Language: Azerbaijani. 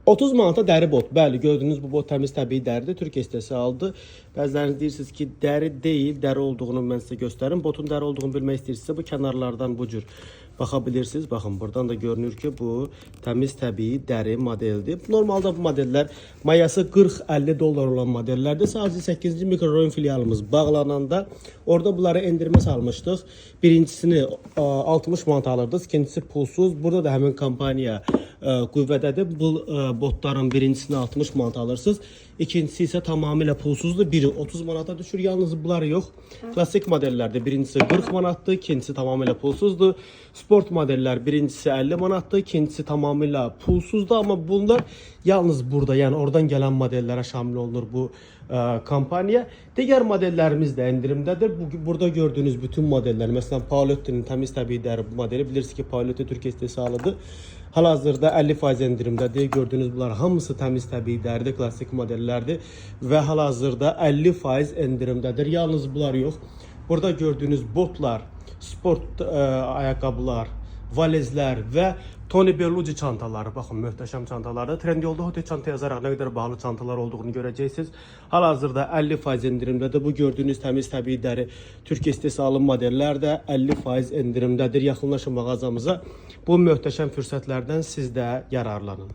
30 manata dəri bot. Bəli, gördüyünüz bu bot təmiz təbii dəridir. Türkiyə istehsalıdır. Bəziləriniz deyirsiniz ki, dəri deyil, dəri olduğunu mən sizə göstərim. Botun dəri olduğunu bilmək istəyirsinizsə bu kənarlardan bu cür baxa bilirsiniz. Baxın, buradan da görünür ki, bu təmiz təbii dəri modeldir. Normalda bu modellər mayası 40-50 dollar olan modellərdir. Sadəcə 8-ci mikrorayon filialımız bağlananda orada bunları endirmə salmışdıq. Birincisini 60 manat alırdınız, ikincisi pulsuz. Burada da həmin kampaniya qüvvədədir. Bu botların birincisini 60 manat alırsınız. İkincisi isə tamamilə pulsuzdur. Biri 30 manata düşür. Yalnız bunlar yox. Klasik modellərdə birincisi 40 manatdır, ikincisi tamamilə pulsuzdur. Sport modellər birincisi 50 manatdır, ikincisi tamamilə pulsuzdur. Amma bunlar yalnız burada, yəni oradan gələn modellərə şamil olunur bu kampaniya. Digər modellərimiz də endirimdədir. Burada gördüyünüz bütün modellər, məsələn Paolotti'nin təmiz təbii dəri modeli, bilirsiniz ki, Paolotti Türkiyə istehsalıdır. Hal-hazırda 50% endirimdədir. Gördüyünüz bunlar hamısı təmiz təbii dəridir, klassik modellərdir və hal-hazırda 50% endirimdədir. Yalnız bunlar yox. Burada gördüyünüz botlar, sport ayaqqabılar, valizlər və Tony Berlucci çantaları, baxın, möhtəşəm çantalardır. Trendyolda hotel çanta yazaraq nə qədər bahalı çantalar olduğunu görəcəksiniz. Hal-hazırda 50% endirimdədir. Bu gördüyünüz təmiz təbii dəri Türkiyə istehsalı modellər də 50% endirimdədir. Yaxınlaşın mağazamıza. Bu möhtəşəm fürsətlərdən siz də yararlanın.